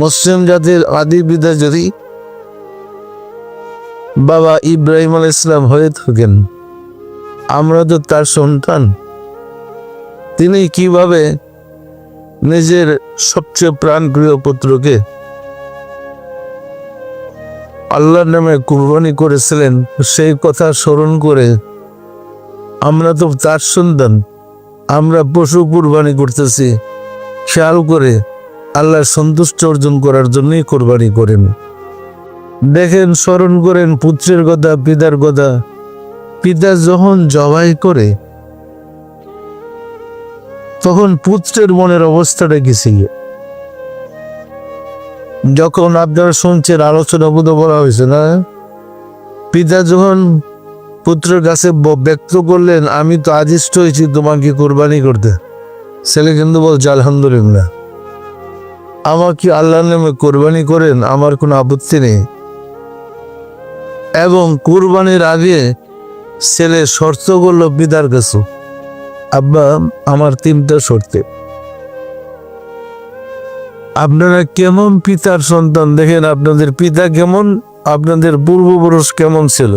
মুসলিম জাতির আদি পিতা যদি বাবা ইব্রাহিম আলাইহিস সালাম হয়ে থাকেন, আমরা তো তার সন্তান। তিনি কিভাবে নিজের সবচেয়ে প্রাণপ্রিয় পুত্রকে আল্লাহর নামে কুরবানি করেছিলেন, সেই কথা স্মরণ করে আমরা তো তার সন্তান, আমরা পশু কুরবানি করতেছি খেয়াল করে আল্লাহর সন্তুষ্ট অর্জন করার জন্যই কোরবানি করেন। দেখেন, স্মরণ করেন পুত্রের কথা, পিতার কথা। পিতা যখন জবাই করে তখন পুত্রের মনের অবস্থাটা কি ছিল? যখন আপনারা শুনছেন আলোচনা বোধ বলা হয়েছে না, পিতা যখন পুত্রের কাছে ব্যক্ত করলেন, আমি তো আদিষ্ট হয়েছি তোমাকে কোরবানি করতে, ছেলে কিন্তু বলছে আলহামদুলিল্লাহ, আমাকে আল্লাহর নামে কোরবানি করেন, আমার কোনো আপত্তি নেই। এবং কোরবানির আগে ছেলে শর্ত করলো পিতার কাছে, আব্বা আমার 3টা শর্তে। আপনারা কেমন পিতার সন্তান, দেখেন আপনাদের পিতা কেমন, আপনাদের পূর্বপুরুষ কেমন ছিল,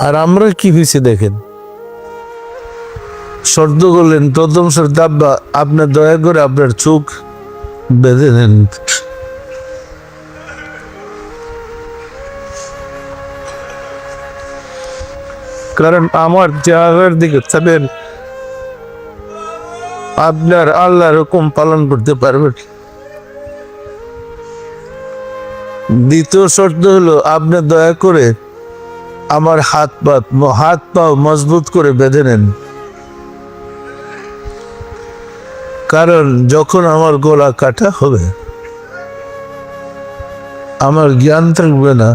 আর আমরা কি হয়েছে দেখেন। শর্ত করলেন, প্রথম শর্ত, আব্বা আপনার দয়া করে আপনার চোখ বেঁধে নেন। কারণ আমার চেহারার দিকে তাদের আপনার আল্লাহর হুকুম পালন করতে পারবেন। দ্বিতীয় শর্ত হলো, আপনার দয়া করে আমার হাত পা মজবুত করে বেঁধে নেন। কারণ যখন আমার গলা কাটা হবে আমার জ্ঞান থাকবে না,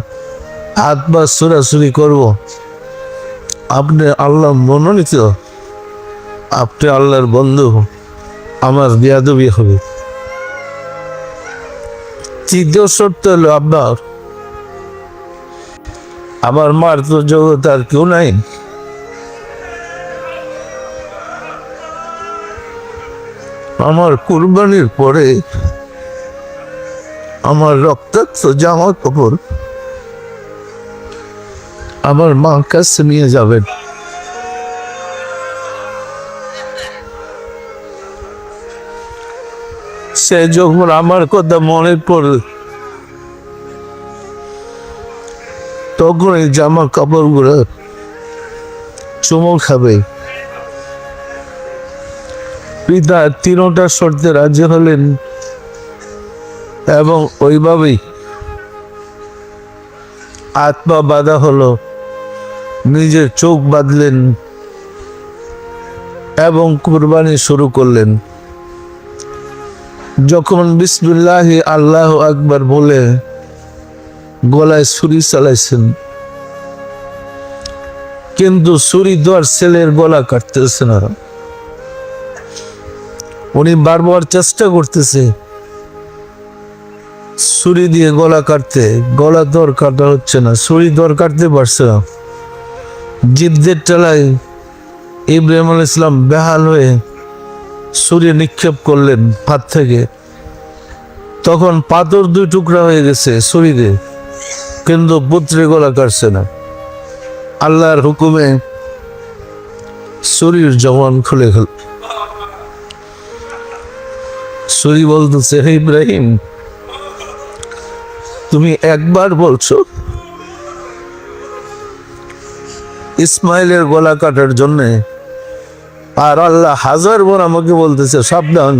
হাত পা ছুড়াছুড়ি করব, আপনি আল্লাহ মনোনীত, আপনি আল্লাহর বন্ধু, আমার বেয়াদবি হবে। তৃতীয় শর্ত হলো, আমার মার তো জগৎ আর কেউ নাই, আমার কুরবানির পরে আমার রক্তাক্ত জামা কাপড় আমার মার কাছে নিয়ে যাবেন। সে যখন আমার কথা মনে পড়ে তখন এই জামা কাপড় গুলো চুমো খাবে। পিতা 3টা শর্তে রাজি হলেন এবং ওইভাবেই হাত পা বাঁধা হলো, নিজের চোখ বাঁধলেন এবং কুরবানি শুরু করলেন। যখন বিসমিল্লাহি আল্লাহু আকবার বলে গলায় ছুরি চালাইছেন, কিন্তু ছুরি দেওয়ার ছেলের গলা কাটতেছে না। উনি বারবার চেষ্টা করতেছে ছুরি দিয়ে গলা কাটতে, গলা দর কাটা হচ্ছে না, ছুরি দর কাটতে পারছে না। জিদ্দের টেলায় ইব্রাহিম আলাইহিস সালাম বেহাল হয়ে ছুরি নিক্ষেপ করলেন হাত থেকে, তখন পাথর 2 টুকরা হয়ে গেছে ছুরি দিয়ে, কিন্তু পুত্রের গলা কাটছে না। আল্লাহর হুকুমে ছুরির জবান খুলে গেল। ছুরি বলতেছে, হে ইব্রাহিম, তুমি একবার বলছো ইসমাইলের গলা কাটার জন্য, আর আল্লাহ 1000 বার আমাকে বলতেছে সাবধান।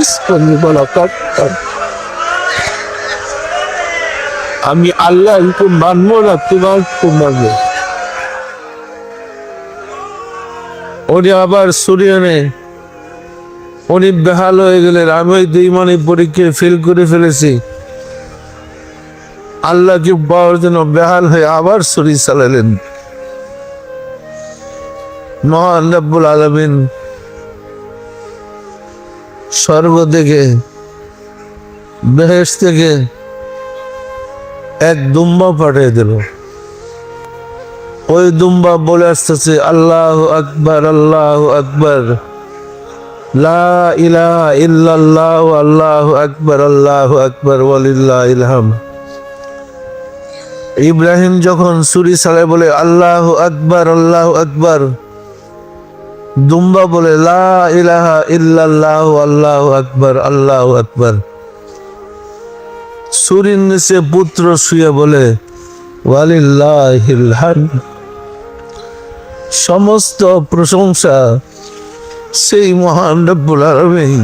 ইসমাইলের গলা কাট, আমি আল্লাহ হুকুম মানবো না, তোমার হুকুম মানবো। উনি আবার ছুরি এনে উনি বেহাল হয়ে গেলেন, আমি ওই 2 মানে পরীক্ষায় ফেল করে ফেলেছি, আল্লাহকে পাওয়ার জন্য বেহাল হয়ে আবার ছুরি চালালেন। মহান রব্বুল আলামিন স্বর্গ থেকে, বেহেশত থেকে এক দুম্বা পাঠিয়ে দিল। ওই দুম্বা বলে আসতেছে, আল্লাহু আকবার, আল্লাহু আকবার, লা ইলাহা ইল্লাল্লাহু আল্লাহু আকবার ওয়ালিল্লাহিল হামদ। ইব্রাহিম যখন ছুরি চালায় বলে আল্লাহু আকবার, দুম্বা বলে লা ইলাহা ইল্লাল্লাহু আল্লাহু আকবার। ছুরির নিচে পুত্র শুয়ে বলে ওয়ালিল্লাহিল হামদ। সমস্ত প্রশংসা সেই মহান রব্বুল আলামিন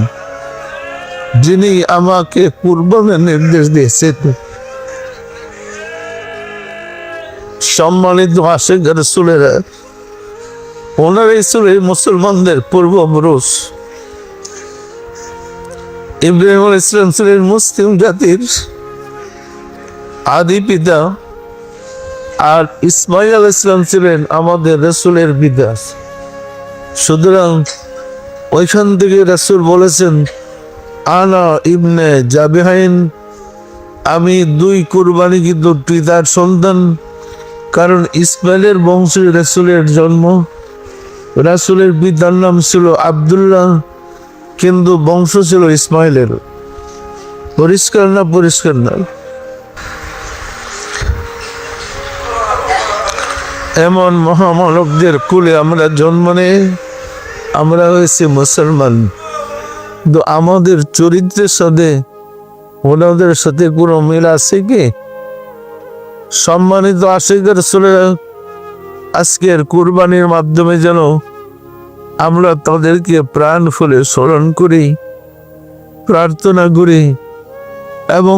যিনি আমাকে কুরবানের নির্দেশ দিয়েছেন। সম্মানিত আশিক রাসূলেরা, ওনারাই ছিলেন মুসলমানদের পূর্বপুরুষ। ইব্রাহিম আলাইহিস সালাম ছিলেন মুসলিম জাতির আদি পিতা, আর ইসমাঈল আলাইহিস সালাম ছিলেন আমাদের রাসূলের পিতা। সুতরাং ওইখান থেকে রাসূল বলেছেন আনা ইবনে জাবিহাইন, আমি দুই কুরবানিকৃত পিতার সন্তান। কারণ ইসমাইলের বংশে রাসূলের জন্ম। রাসূলের পিতার নাম ছিল আব্দুল্লাহ, কিন্তু বংশ ছিল ইসমাইলের। পরিষ্কার না? পরিষ্কার না? এমন মহামানবদের কুলে আমরা জন্ম নিয়ে আমরা হয়েছি মুসলমান, কিন্তু আমাদের চরিত্রের সাথে ওনাদের সাথে কোনো মিল আছে কি? সম্মানিত আশিক রাসূলেরা, আজকের কুরবানির মাধ্যমে যেন আমরা তাদেরকে প্রাণ খুলে স্মরণ করি, প্রার্থনা করি এবং